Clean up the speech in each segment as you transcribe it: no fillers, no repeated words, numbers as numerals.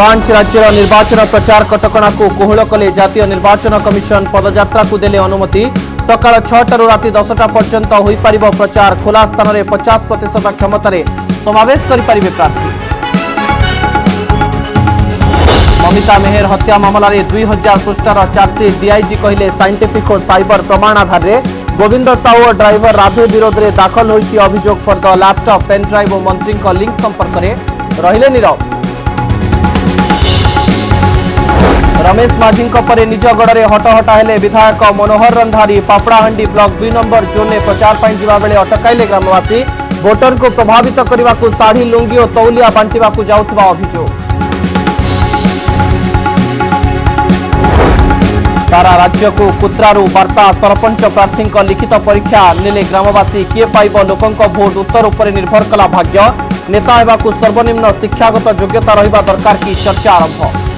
पांच राज्यर निर्वाचन प्रचार कटकणा को कोहल कले जातीय निर्वाचन कमिशन पदयात्रा को देले अनुमति। सकाळ 6टाରୁ राति 10टा पर्यंत होई परिबो प्रचार। खोला स्थान में 50% क्षमतार समावेश करि प्रार्थी। ममिता मेहर हत्या मामला 2000 पृष्ठार चार्जसीट। डीआईजी कहले साइंटिफिक और साइबर प्रमाण आधार में गोविंद साहू और ड्राइवर राधे विरोध में दाखल होईछि अभियोग for the laptop pen drive और मंत्री लिंक संपर्क में रहिले नीरव। रमेश माझी परे निज गड़े हटहटा हेले विधायक मनोहर रंधारी। पापड़ाहांडी ब्लॉक 2 नंबर जोन में प्रचार पर जावा बेले अटकाइले ग्रामवासी। भोटर को प्रभावित करने को शाढ़ी लुंगी और तौलिया बांटिबा को जाउथबा अभियोग। सारा राज्य को कुत्रारू वार्ता। सरपंच प्रार्थी लिखित परीक्षा नेले ग्रामवासी। किए पाइब लोकों भोट उत्तर उपर निर्भर कला भाग्य। नेता हेबाकु सर्वनिम्न शिक्षागत योग्यता रहिबा दरकार की चर्चा आरंभ।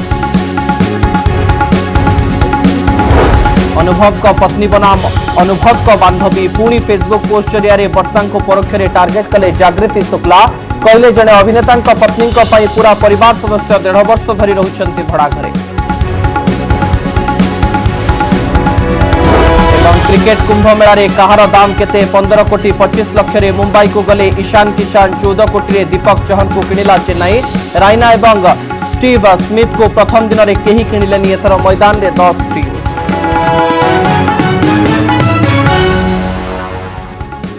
अनुभव का पत्नी बनाम अनुभव का बांधवी। पुणी फेसबुक पोस्ट जरिया वर्षा को परोक्ष टार्गेट कले जागृति शुक्ला। कहले जड़े अभिनेता पत्नी पूरा परिवार सदस्य 1.5 वर्ष धरी रहुछंती भड़ा घरे। क्रिकेट कुंभ मेला रे कहार दाम केते 15 कोटी 25 लाख रे मुंबई को गले ईशान किशान। 14 कोटी रे दीपक चहर को किनिला चेन्नई। रायना एवं स्टीव स्मिथ को प्रथम दिन में कहीं किनिलेनी। एथर मैदान रे 10 टीम।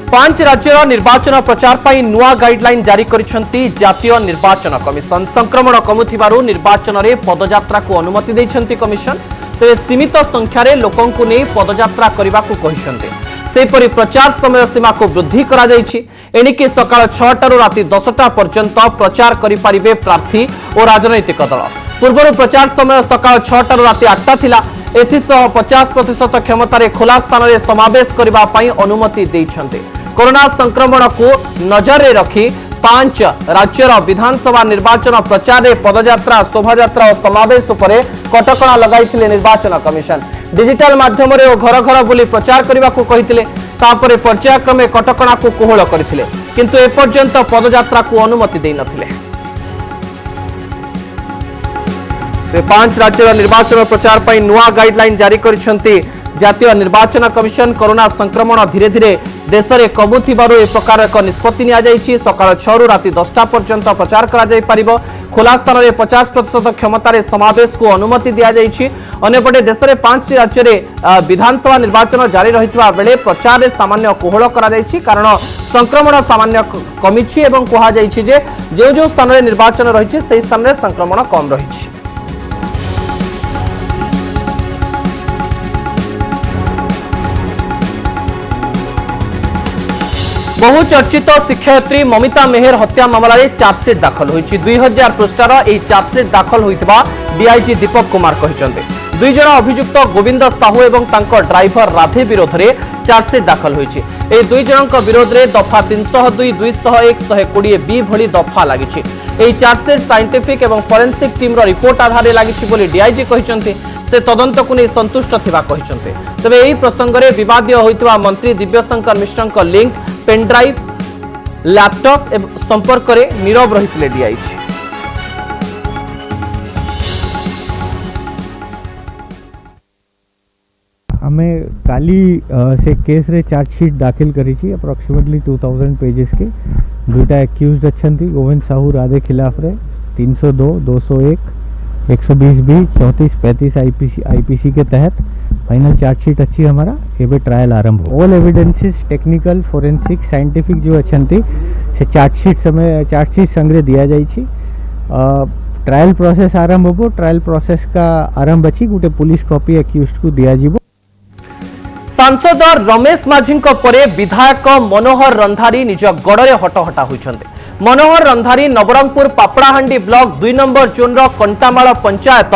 5 राज्यर निर्वाचन प्रचार पर नुआ गाइडलाइन जारी करिसेंती जातीय निर्वाचन कमिशन। संक्रमण कमुथिबारु निर्वाचन रे पदयात्रा को अनुमति दैछंती कमिशन। तेरे सीमित संख्यार लोकों को नहीं पदयात्रा करने को कहिसेंती। सेपरि प्रचार समय सीमा को वृद्धि करा जायछि। एणिकी सकाळ 6टाରୁ राति 10टा पर्यंत प्रचार करि परिबे प्रार्थी और राजनैतिक दल। पूर्व प्रचार समय सकाळ 6टाରୁ राति 8टा थिला। एथिसह 50% क्षमतार खोला स्थान में समावेश करने अनुमति देइछन्ते। कोरोना संक्रमण को नजर में रखी 5 राज्यर विधानसभा निर्वाचन प्रचार में पदयात्रा शोभायात्रा और समावेश उपरे कटकणा लगाई निर्वाचन कमिशन। डिजिटल माध्यम और घर घर बुली प्रचार करने को कही पर्यायक्रमे कटकणा को कोहल करथिले। किंतु एपर्यंत पदयात्रा को अनुमति दे नथिले। 5 राज्यर निर्वाचन प्रचार पर नुआ गाइडलाइन जारी करिसेंती जातीय निर्वाचन कमिशन। कोरोना संक्रमण धीरे धीरे देश में कमुथिबारु ए प्रकार एक निष्पत्ति निया जायछि। सकाळ 6 राति 10टा पर्यंत प्रचार करा जाय परिबो। खोला स्थान में 50% क्षमतार समावेश को अनुमति दिया जायछि। अन्यपटे देश में 5 राज्य में विधानसभा निर्वाचन जारी रहितबा बेले प्रचार में सामान्य कोहल करा जायछि। कारण संक्रमण सामान्य कमिछि एवं कहा जायछि जे जो स्थान में निर्वाचन रहिछि सेही स्थान में संक्रमण कम रहिछि। बहुचर्चित शिक्षयित्री ममिता मेहर हत्या मामला रे चार्जसीट दाखल होईछि। 2000 पृष्ठार एही चार्जसीट दाखल होइतबा डीआईजी दीपक कुमार कहिसंते। 2 जण अभियुक्त गोविंद साहू एवं तांको ड्राइवर राधे विरोध में चार्जसीट दाखल होईछि। एही 2 जणक विरोध में दफा 302, 201, 120 बी भली दफा लागिछि। एही चार्जसीट साइंटिफिक एवं फोरेंसिक टीम रो रिपोर्ट आधार लागिछि बोली डीआईजी कहिसंते। से तदंत को नहीं संतुष्ट थिबा कहिसंते। तबे एही प्रसंग रे विवादीय होइतबा मंत्री दिव्यशंकर मिश्रक लिंक पेनड्राइव लैपटॉप संपर्क में नीरव रही डीआईजी। हमें काली से केस रे चार्जशीट दाखिल करी छी। अप्रोक्सीमेटली 2000 पेजेस के। दुटा एक्यूज्ड अछंती गोविंद साहू राधे खिलाफ रे 302, 201, 120 बी 34, 35 आईपीसी के तहत फाइनल चार्जशीट अच्छी हमारा एवं ट्रायल आरंभ हो। All evidences technical forensic scientific जो अच्छी से चार्जशीट संग्रह दिया जाइए। ट्रायल प्रोसेस आरंभ हो। ट्रायल प्रोसेस का आरंभ अच्छी गोटे पुलिस कॉपी एक्यूज्ड को दिया जीवो। सांसद रमेश माझी परे विधायक मनोहर रंधारी निज गड़े हटहटा होइछन्ते। Manohar Randhari Nabarangpur Papadahandi block 2 number zone Kantamal panchayat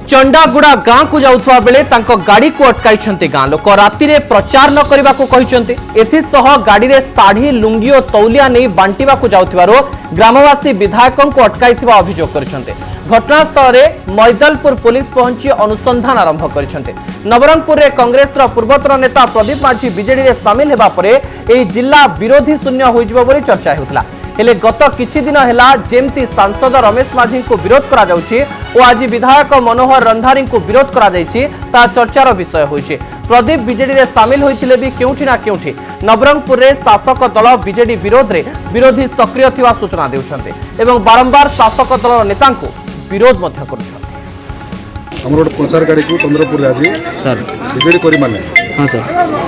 Chandaguda गांव को जाउथवा बेले तांको गाड़ी को अटकाइछन्ते गां लोक। राति रे प्रचार न करबा को कहिछन्ते। एथिसह गाड़ी रे साड़ी लुंगी और तौलिया नहीं बांटिबा को जाउथवारो ग्रामवासी विधायकों को अटकाइथिबा अभियोग करिछन्ते। घटनास्थल में मैदलपुर पुलिस पहुंची अनुसंधान आरंभ करिछन्ते। नवरंगपुर रे कांग्रेस पूर्वतन नेता प्रदीप माझी बीजेडी रे शामिल हेबा परे एही जिला विरोधी शून्य होइजिबो बोली चर्चा हेउतला। हेले गत किछि दिन हेला जेमती सांसद रमेश माझी को विरोध करा जाउछि ओ आज विधायक मनोहर रंधारी को विरोध करा जाइछि ता चर्चार विषय होइछि। प्रदीप बीजेडी रे शामिल होइतिले भी केउठी ना केउठी नवरंगपुर रे शासक दल बीजेडी विरोध रे विरोधी सक्रिय थिवा सूचना देउछन्ते एवं बारंबार शासक दल नेता को विरोध मध्य करूछन्ते। हमर प्रचार गाड़ी को चंद्रपुर आज सर बीजेडी करी माने हाँ सर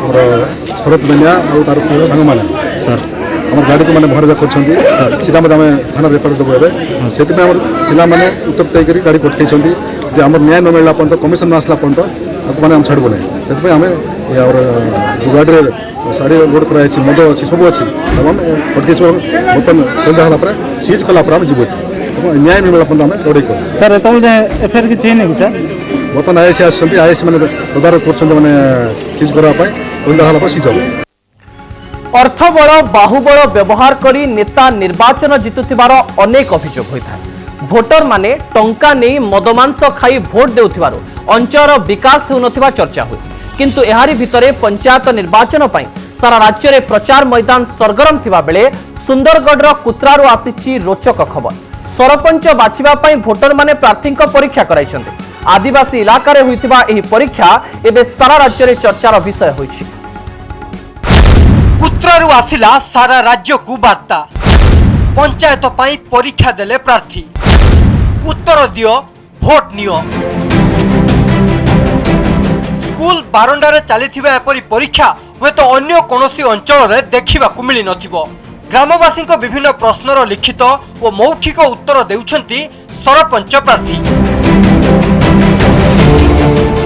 और शरद बेनिया और तार संग माने सर हमर गाड़ी को माने भरजा करछन्ती सीधा मत हमें थाना रेफर देबो एबे सेति में हमर पिला माने उत्तर तय करी गाड़ी पठै छन्ती जे हमर न्याय न मिलला पंत कमिशन न आसला पंत आपको माने हम छाड़बो नै सेति हमें और जो गाड़ी रे साड़ी लोड कराई छी मद अछि सब अछि तब हम पठै छ बोतन पंजा हला पर सीज कला पर हम जीवो न्याय न मिलला पंत हमें लड़ाई कर सर एतल एफआईआर की चेन है कि सर बोतन आईएस आछन्ती आईएस माने तदारक करछन्ती माने सीज करा पय पंजा हला पर सीज हो अर्थबल बाहुबल व्यवहार करी नेता निर्वाचन जितुथिबार अनेक अभियोग होता है। भोटर माने टंका नहीं मदमांस खाई भोट देउथिबारो अंचल विकास होउनथिबा चर्चा हुए किंतु एहारी भितरे पंचायत निर्वाचन पई सारा राज्य रे प्रचार मैदान सरगरम थिबा बेले सुंदरगढ़ कुत्रारू आसीची रोचक खबर। सरपंच बाछिबा पई भोटर माने प्रार्थी परीक्षा कराइछन्ते। आदिवासी इलाका रे होइथिबा एही परीक्षा एबे सारा राज्य रे चर्चार विषय होइछि। कुत्रारू आसिला सारा राज्य को वार्ता पंचायत पाई परीक्षा देले प्रार्थी उत्तर दियो भोट नियो स्कूल बारंडारे चलीथिबा एपरी परीक्षा हुए तो अन्य कोनोसी अंचल रे देखिबा को मिली नथिबो। ग्रामवासी को विभिन्न प्रश्नर लिखित और मौखिक उत्तर देउछंती सरपंच प्रार्थी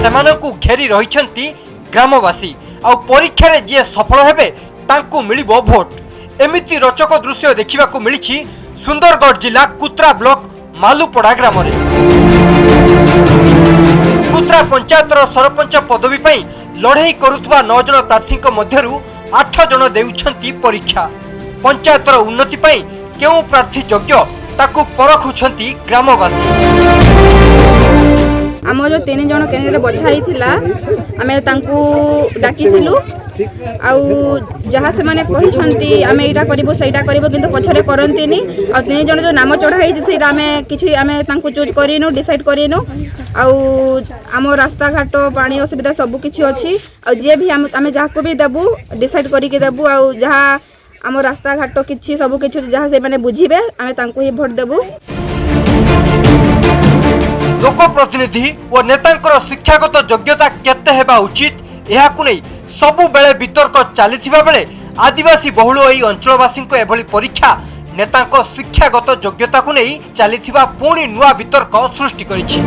सेमानकु घेरी रहिछंती ग्रामवासी आ परीक्षा रे जे सफल हेबे तांकु मिलिबो भोट। एमिति रोचक दृश्य देखिबा को मिलिछि सुंदरगढ़ जिला कुत्रा ब्लॉक मालुपड़ा ग्राम रे। कुत्रा पंचायतर सरपंच पदवी पई लड़ाई करुथबा 9 जन प्रार्थी मध्यरु 8 जन देउछंती परीक्षा। पंचायतर उन्नति पई केउ प्रार्थी योग्य ताकु परखुछंती ग्रामवासी। आम जो 3 जन कैंडिडेट बछाई थिला आमे तांकू डाकिथिलु आउ जहाँ से माने कही छंती आमे एटा करबो सेटा करबो किंतु पछरे करंतीनी आ 3 जन जो नाम चढ़ा है सेटा आमे किछि आमे तांकू चूज करिनो डिसाइड करिनो आउ आम रास्ता घाट पानी असुविधा सब किछि अछि आ जे भी आमे जहाँ को भी देबू डिसाइड करी के देबू आउ जहाँ आम रास्ता घाट किछि सब किछि जहाँ से माने बुझिबे आमे तांकू ही भोट देबू। लोक प्रतिनिधि और नेतांकर शिक्षागत योग्यता केते हेबा उचित एहाकु नै सबु बेले वितर्क चलीथिबा बेले आदिवासी बहुल एही अंचलवासी को एभली परीक्षा नेतांको शिक्षागत योग्यता को नै चलीथिबा पुणी नुआ वितर्क सृष्टि करिछि।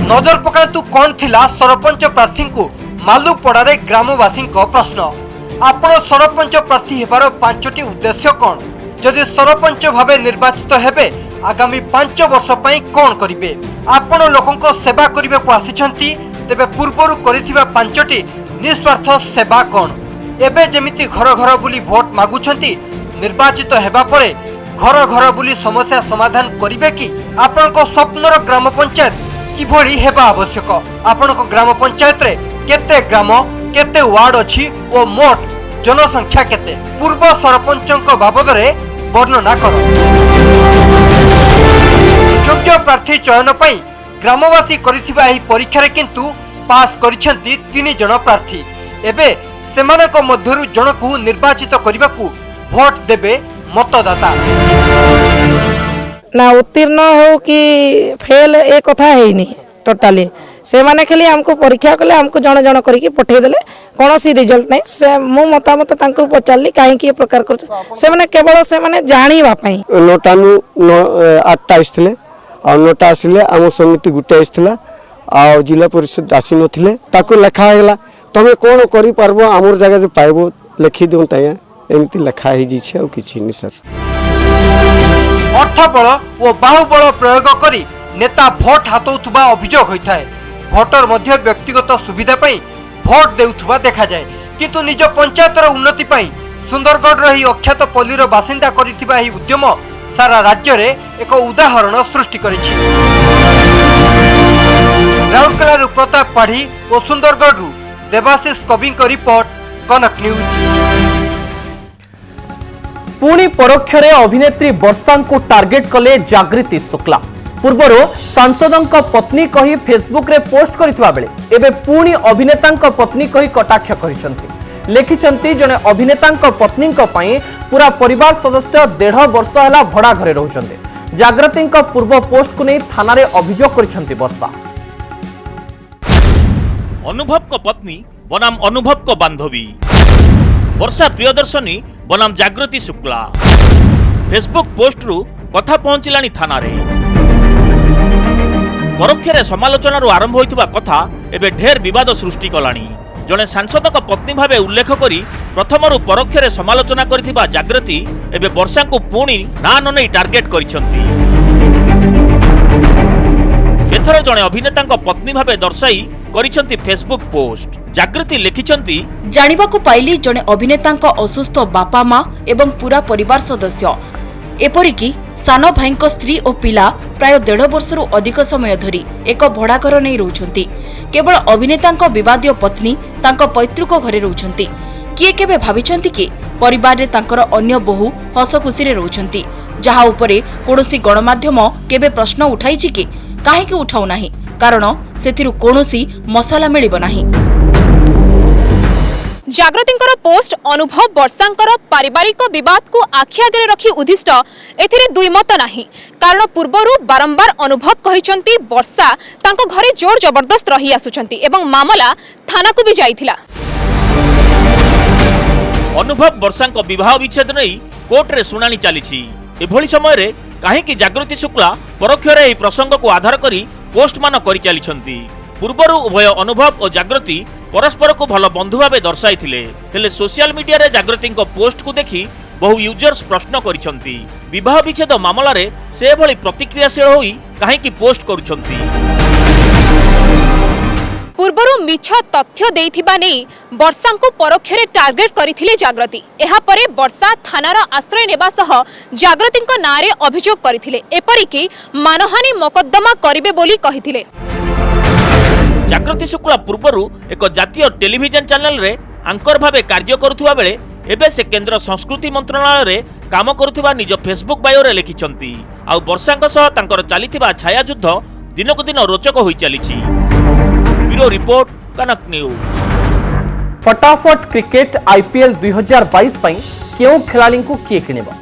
नजर पकातु कोन थिला सरपंच प्रार्थी को मालुपड़ारे ग्रामवासी प्रश्न आपण सरपंच प्रार्थी हेबार 5टी उद्देश्य कोन जदि सरपंच भावे निर्वाचित हेबे आगामी 5 वर्ष पई कोन करिवे आपण लोकंको सेवा करिवे को आसिछंती तेबे पूर्वरु करिथिबा 5टी निस्वार्थ सेवा कोन एबे जेमिति घर घर बुली भोट मागुछंती निर्वाचित हेबा परे घर घर बुली समस्या समाधान करिवे कि आपनको स्वप्नर ग्राम पंचायत किभଳି हेबा आवश्यक आपनको ग्राम पंचायत रे केते ग्राम केते वार्ड अछि ओ मोट जनसंख्या केते पूर्व सरपंचक बाबद रे वर्णना करो। योग्य प्रार्थी चयन पई ग्रामवासी करिथिबा एही परीक्षा रे किंतु पास करिसेंती 3 जन प्रार्थी एबे सेमानक मध्यरु जनकु निर्वाचित करिबाकू भोट देबे मतदाता ना उत्तीर्ण हो कि फेल ए कथा है नहीं टोटाली से माने खाली हमको परीक्षा कले हमको जन जन करके पठे देले कौन सी रिजल्ट नहीं से मु मतामत तांको पचारली काहे कि प्रकार कर से माने केवल से माने जानिबा पई नोटा नु 8टा आइथिले आ नोटा आसिले हम समिति गुटे आइथिला आ जिला परिषद आसी नथिले ताको लेखा हेला तमे कोन करि परबो हमर जगह जे पाइबो लिखि देउ ताया एमती लेखा हे जी छै किछि नि सर। अर्थबल और बाहुबल प्रयोग करी नेता भोट हाथौथुबा अभियोग होता है। भोटर मध्य व्यक्तिगत सुविधा पाई भोट देउथुबा देखा जाए किंतु निज पंचायतर उन्नति पाई सुंदरगढ़ रही अख्यात पल्लीर बासिंदा करिथिबा एही उद्यम सारा राज्य रे एक उदाहरण सृष्टि करिछि। राउरकेला प्रताप पाढ़ी और सुंदरगढ़ देवाशीष कवि रिपोर्ट कनक न्यूज। पुणी परोक्षरे अभिनेत्री वर्षा को टार्गेट कले जागृति शुक्ला। पूर्वर सांसदों पत्नी कही फेसबुक रे पोस्ट करथिबा बेले एबे पुणी अभिनेता पत्नी कही कटाक्ष करिसंती। लिखिसंती जने अभिनेता पत्नी पूरा परिवार सदस्य 1.5 वर्ष है भड़ा घरे रहउचंती। जागृति पूर्व पोस्ट को नहीं थाना रे अभियोग करिसंती वर्षा। अनुभव को पत्नी बनाम अनुभव को बांधवी वर्षा प्रियदर्शनी बनाम जागृति शुक्ला। फेसबुक पोस्ट रु कथा पहुंचलानी थाना रे। परोक्षरे समालोचना रु आरंभ होइतबा कथा एबे ढेर विवाद सृष्टि कलानी। जने सांसद को पत्नी भावे उल्लेख करी प्रथमरु परोक्षरे समालोचना करिथिबा जागृति एबे वर्षा को पुणी ना ननै टार्गेट करिसंती। एथर जने अभिनेता पत्नी भावे दर्शाई करिसंती फेसबुक पोस्ट। जागृति लिखिसंती जानिबा को पाइली जने अभिनेता असुस्थ बापा माँ एवं पूरा परिवार सदस्य एपरिकी सान भाई स्त्री और पिला प्राय 1.5 वर्षरु अधिक समय धरी एक भड़ा घर नहीं रोचंती। केवल अभिनेता विवादीय पत्नी तांको पैतृक घरे रोचंती। किए केबे भाबिचंती कि परिवार रे तांकर अन्य बहु हस खुशी रे रोचंती, जहा उपरे कोनोसी गणमाध्यम केबे प्रश्न उठाइछि कि काहेकि उठाउ नाही, कारण सेथिरु कोनोसी मसाला मिलिबो नाही। जागृतिंकर पोस्ट अनुभव वर्षांकर पारिवारिक विवाद को आखि आगे रखी उद्दिष्ट एथिरे दुई मत नाही, कारण पूर्वरु बारंबार अनुभव कहिसंती वर्षा तांको घरे जोर जबरदस्त रही आसुचंती एवं मामला थाना को भी जाइथिला। अनुभव वर्षा विवाह विच्छेद नहीं कोर्ट रे सुनानी चली। एभली समय रे काहेकि जागृति शुक्ला परोक्षरे एही प्रसंग को आधार करी पोस्ट मान करि चलिसंती। पूर्वरु उभय अनुभव और जागृति परस्पर को भल बंधु भाव दर्शाई हेले सोशल मीडिया रे जागृति पोस्ट को देखि बहु यूजर्स प्रश्न करिसंती। विवाह विच्छेद मामला रे से भली प्रतिक्रियाशील होई काहेकि पोस्ट करुछंती। पूर्वरु मिछ तथ्य देइथिबा नै वर्षा को परोक्षरे टार्गेट करिथिले जागृति। एहा परे वर्षा थानार आश्रय नेबा सह जागृति नारे अभियोग करिथिले, एपरिकी मानहानि मोकद्दमा करिवे बोली कहिथिले। जागृति शुक्ला पूर्वरु एक जातीय टेलीविजन चैनल रे आंकर भावे कार्य करुथुवा बेले एबे से केंद्र संस्कृति मंत्रालय रे काम करुथुवा निज फेसबुक बायो रे लिखिचंती। आ वर्षांक सह तांकर चलीथिबा छाया युद्ध दिनकु दिन रोचक होई चलीछि। ब्यूरो रिपोर्ट कनक न्यूज। फटाफट क्रिकेट आईपीएल 2022 पई केउ खेलाड़ी को किए किनिबो,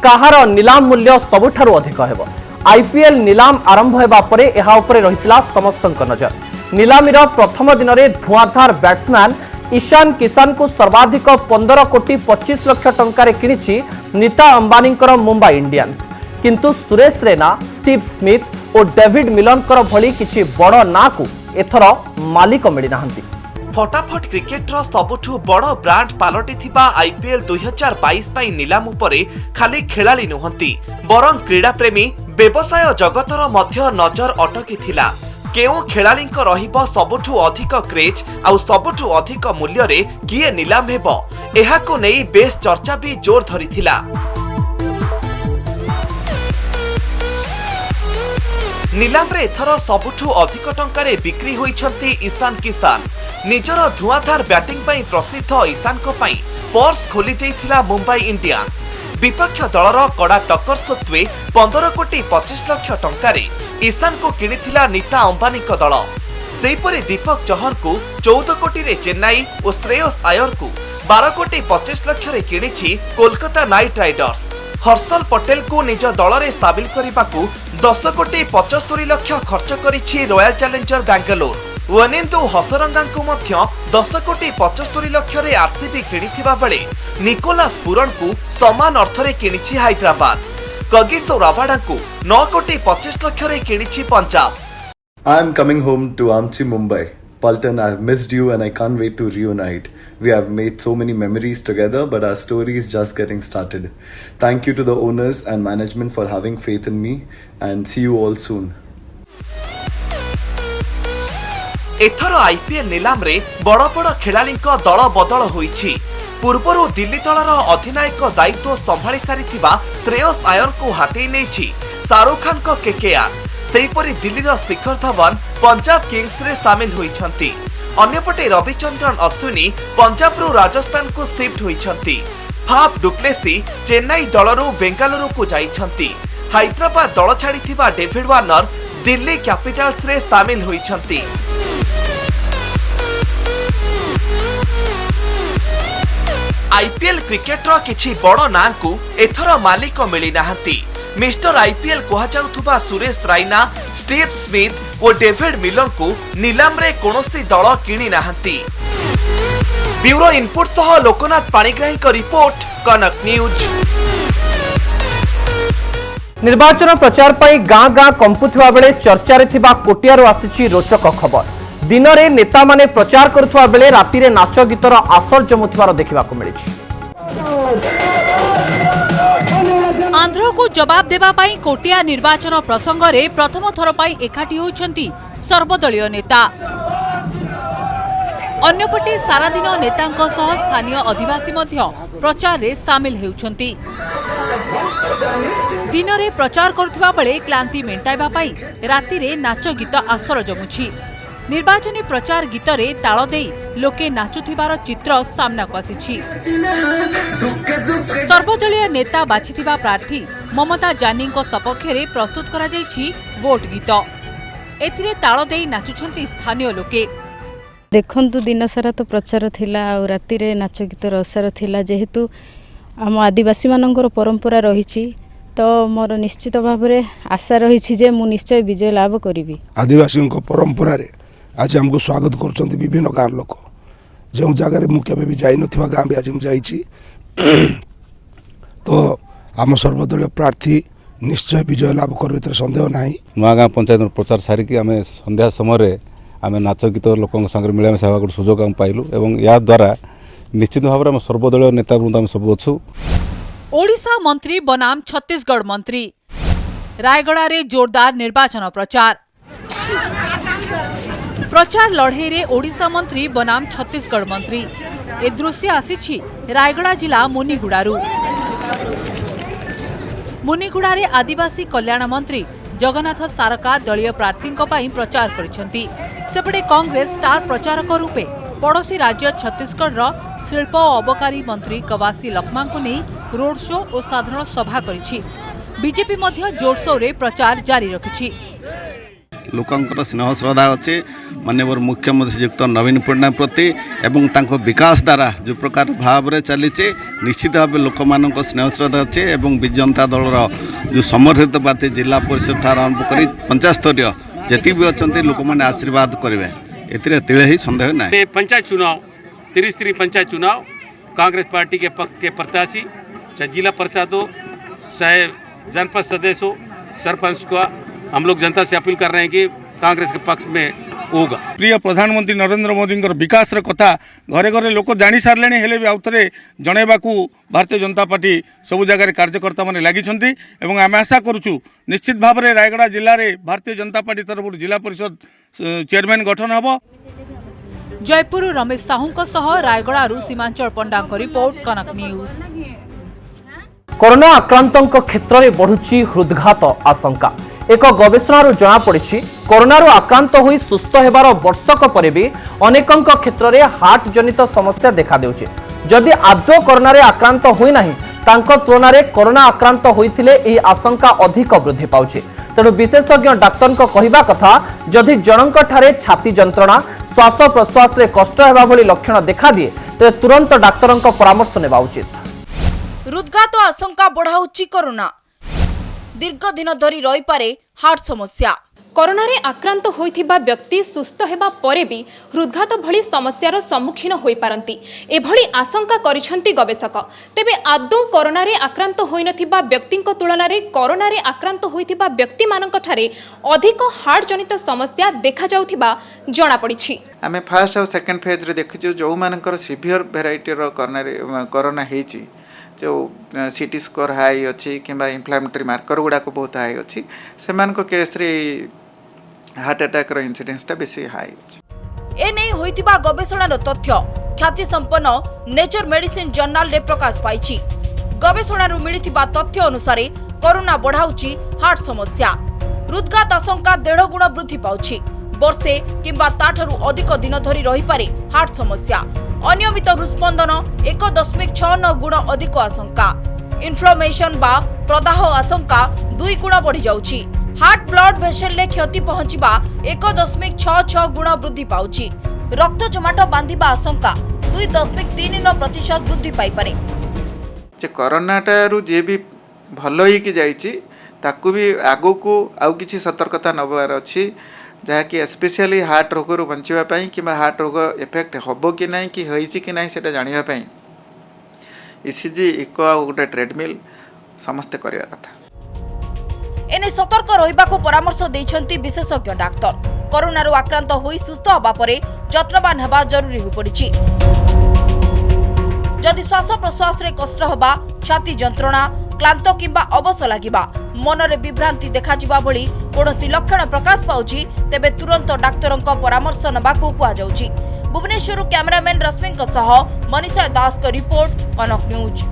कहार नीलाम मूल्य सबुठारु अधिक हेबो। आईपीएल नीलाम आरंभ हेबा परे एहा उपरे रहितला समस्तक नजर। नीलामीर प्रथम दिन में धुआंधार बैट्समैन ईशान किसान को सर्वाधिक 15 कोटी 25 लाख टंका किणी नीता अंबानी मुंबई इंडियंस, किंतु सुरेश रैना, स्टीव स्मिथ और डेविड मिलनकर भली किछि बड़ ना को एथर मालिक मिली नाहंती। फटाफट क्रिकेटर सबुठु बड़ ब्रांड पालटी थिबा आईपीएल 2022 पई नीलाम उपरे खाली खेलाड़ी नुहंती, बरं क्रीड़ा प्रेमी व्यवसाय जगतर मध्य नजर अटकी थिला। केउ खेलाड़ी रहिबो सबुठु अधिक क्रेज आउ सबुठु अधिक मूल्य रे किए नीलाम हेबो, एहाको नेई बेस चर्चा भी जोर धरिथिला। नीलाम रे एथर सबुठु अधिक टंकारे बिक्री होइछंती ईशान किसान। निजर धुआंधार बैटिंग पई प्रसिद्ध ईशान को पई पर्स खोली देइथिला मुंबई इंडियंस। विपक्ष दलर कड़ा टक्कर सत्वे 15 कोटी 25 लाख टंकारे ईशान को किनिथिला नीता अंबानी को दल। सेहीपरि दीपक चहर को 14 कोटी रे चेन्नई और श्रेयस आयर को 12 कोटी 25 लाख रे किनिछि कोलकाता नाइट राइडर्स। हर्षल पटेल को निज दल रे साबिल करिबाकू 10 कोटी 75 लाख खर्च करिछि रॉयल चैलेंजर बेंगलोर। वनिंदु हसरंगा को मध्य 10 कोटी 75 लाख रे आरसीबी किनिथिबा बेले निकोलास पुरन को समान अर्थ रे किनिछि हैदराबाद। कगिसो राभाडा को 9 कोटी 25 लाख रे किनिछि Punjab. I am coming home to Amchi, Mumbai. Paltan, I have missed you and I can't wait to reunite. We have made so many memories together, but our story is just getting started. Thank you to the owners and management for having faith in me, and see you all soon. एथर IPL नीलाम रे बड़ बड़ खेलाड़ी दल बदल होईछि। पूर्वरु दिल्ली दलर अधिनायक दायित्व संभाली सारिथिबा श्रेयस आयर को हाथेई नेछि शाहरुख खान को केकेआर। सेहीपरि दिल्लीर शिखर धवन पंजाब किंग्स रे सामिल होइछंती। अन्यपटे रविचंद्रन अश्विनी पंजाब रु राजस्थान को शिफ्ट होइछंती। फाफ डुप्लेसी चेन्नई दलरू बेंगालुरु को जाइछंती। हैदराबाद दल छाड़िथिबा डेविड वार्नर दिल्ली कैपिटल्स रे शामिल होइछंती। आईपीएल क्रिकेटर किछि बड़ नां को एथर मालिक मिली नाहंती। मिस्टर आईपीएल कहा जाउथुबा सुरेश राइना, स्टीव स्मिथ और डेविड मिलर को नीलाम रे कोनोसी दल किनी नाहंती। ब्यूरो इनपुट सह लोकनाथ पाणिग्राही को रिपोर्ट, कनक न्यूज। निर्वाचन प्रचार पर गाँ गाँ कंपुवा बेले चर्चा रे थिबा कोटियारो आसिछि रोचक खबर। दिन में नेता माने प्रचार करुवा बेले राति रे नाच गीतर आसर जमुथिबार देखिबाकू मिलिछि। आंध्र को जवाब देबा पाई कोटिया निर्वाचन प्रसंग रे प्रथम थर पाई एकाठी होइछंती सर्वदलीय नेता। अन्यपटे सारा दिन नेतांक सह स्थानीय अधिवासी मध्य प्रचार रे शामिल हेउछंती। दिन में प्रचार करुवा बेले क्लांति मेंटाइबा पाई राति रे नाच गीत आसर जमुछि। निर्वाचनी प्रचार गीत रे ताल देई लोके नाचुथिबार चित्र सामनाକୁ आसिछि। सर्वदलीय नेता बाछिथिबा प्रार्थी ममता जानीଙ୍କ सपक्षरे प्रस्तुत करा जायछि वोट गीत। एथिरे ताल देई नाचुछंती स्थानीय लोके। देखंतु दिन सारा तो प्रचार थिला आ राति रे नाच गीत रसार थिला। जेहेतु आम आदिवासी मानकर परंपरा रहिछि तो मोर निश्चित भाव में आशा रही जे मु निश्चय विजय लाभ करी। आदिवासी परंपरा रे आज हमको स्वागत कर विभिन्न गाँव लोक जो जगह मुझे भी जाई नथिबा गाँव भी आज जाइछि। तो आम सर्वदलीय प्रार्थी निश्चय विजय लाभ कर सन्देह ना। नुआगाँ पंचायत प्रचार सारिकी आम संध्या समय आम नाच गीत लोकों संगे मिलामिशा होगा सुजोग आम पाइलु एवं या द्वारा निश्चित भाव में सर्वदलीय नेता वृंद आम सब अच्छु। ओडिशा मंत्री बनाम छत्तीसगढ़ मंत्री। रायगड़ा रे जोरदार निर्वाचन प्रचार। प्रचार लड़े रे ओडिशा मंत्री बनाम छत्तीसगढ़ मंत्री। ए दृश्य आसीछि रायगड़ा जिला मुनिगुड़ारू। मुनिगुड़ा रे आदिवासी कल्याण मंत्री जगन्नाथ सारका दलीय प्रार्थी प्रचार करिसेंती। सेपटे कांग्रेस स्टार प्रचारक रूपे पड़ोशी राज्य छत्तीसगढ़ शिल्प और अबकारी मंत्री कवासी लखमा को नहीं रोड शो और साधारण सभा करिछि। बीजेपी मध्य जोरसोर रे प्रचार जारी रखिछि। लोकंकर स्नेह श्रद्धा अच्छे माननीय मुख्यमंत्री श्रीयुक्त नवीन पट्टनायक प्रति एवं तांको विकास द्वारा जो प्रकार भाव में चली निश्चित भाव लोक मान स्नेह श्रद्धा अच्छे एवं विजु जनता दल जो समर्थित प्रार्थी जिला परिषद ठार आरंभ कर पंचायत स्तरीय जी भी अच्छा लोक मैंने आशीर्वाद करेंगे ए तिले ही संदेह ना। पंचायत चुनाव त्रिस्तरीय पंचायत चुनाव कांग्रेस पार्टी के पक्ष के प्रत्याशी चाहे जिला परिषद हो चाहे जनपद सदस्य हो सरपंच का हम लोग जनता से अपील कर रहे हैं कि कांग्रेस के पक्ष में होगा। प्रिय प्रधानमंत्री नरेंद्र मोदी विकास कथा घरे घरे लोक जानी सारे हेले भी आउे जनइबा भारतीय जनता पार्टी सबु जगह कार्यकर्ता मैंने लगी आम आशा करुचु निश्चित भाव में रायगड़ा जिले में भारतीय जनता पार्टी तरफ जिला परिषद चेयरमैन गठन हम। जयपुर रमेश साहू रायगड़ारू सीमांचल पंडा रिपोर्ट, कनक न्यूज। कोरोना आक्रांतों क्षेत्र में बढ़ुची हृदघात आशंका। एक गवेषणारू जना पड़ी कोरोनारू आक्रांत होई सुस्थ हेबार वर्षक पर भी अनेकों क्षेत्र में हार्ट जनित समस्या देखा देउचे। जदि आदौ कोरोना रे आक्रांत होई नाही तांको तुलना रे कोरोना आक्रांत होइथिले एही आशंका अधिक वृद्धि पाउचे। तेणु विशेषज्ञ डाक्तर कहवा कथा जदि जनक ठारे छाती जंत्रणा श्वास प्रश्वास रे कष्ट हेबा भली लक्षण देखा दिए तेरे तुरंत डाक्तर परामर्श नेबा उचित। हृदघात आशंका बढ़ाउची कोरोना। दीर्घ दिन धरी रही पारे हार्ट समस्या। कोरोना रे आक्रांत होइथिबा व्यक्ति सुस्थ हेबा परे भी हृदघात भली समस्यार सम्मुखीन होई पारंती एभली आशंका करिसंती गवेषक। तेबे आदौ कोरोना रे आक्रांत होई नथिबा व्यक्तिक तुलना रे कोरोना रे आक्रांत होइथिबा व्यक्ति मानक ठारे अधिक हार्ट जनित समस्या देखा जाउथिबा जणा पड़िछि। आमे फर्स्ट और सेकंड फेज रे देखिछु जो मानकर सिवियर वेराइटी रो कोरोना हेछि जो सीटी स्कोर हाई अच्छी कि इन्फ्लामेटरी मार्कर गुड़ाक बहुत हाई अच्छी से केस रे हार्ट अटैक रो इन्सिडेंसटा बेसी हाई अछि। ए नै होइतिबा गवेषणार तथ्य ख्याति संपन्न नेचर मेडिसिन जर्नल रे प्रकाश पाइछि। गवेषणारू मिलिथिबा तथ्य अनुसार कोरोना बढ़ाउछि हार्ट समस्या। हृदघात आशंका 1.5 गुण वृद्धि पाउछि। वर्षे किंबा ताठारू अधिक दिन धरी रही पारे हार्ट समस्या। अनियमित हृस्पंदन 1.69 गुण अधिक आशंका इन्फ्लेमेशन बा प्रदाह आशंका 2 गुण बढ़ी जाउछि हार्ट ब्लड वेसल ले क्षति पहुंचीबा 1.66 गुण वृद्धि पाउछि रक्त जमाट बांधिबा आशंका 2.39% वृद्धि पाई पारे जे कोरोनाटारू जे भी भल होइकी जाइछि ताकू भी आगो को आउ किछि सतर्कता नबार अछि जहाँकि स्पेशली हार्ट रोग बचापी कि हार्ट रोग इफेक्ट हम कि ना कि होइछि कि ना सेटा जानिबा ईसीजी इको गोटे ट्रेडमिल समस्ते करिया कथा एने सतर्क रहिबाको परामर्श दैछन्ती विशेषज्ञ डाक्टर कोरोनारू आक्रांत होई सुस्थ हबा परे यत्नवान हेबा जरूरी हो पड़िछि जदि श्वास प्रश्वास रे कष्ट हबा छाती जंत्रणा क्लांत किंबा अवस लागिबा मनरे विभ्रांति देखा जिबा भली कोनोसी लक्षण प्रकाश पाउछि तेबे तुरंत डाक्तरंक परामर्श नबाको कुआ जाउछि भुवनेश्वर कैमरामैन रश्मिंक सह मनीषा दास का रिपोर्ट कनक न्यूज।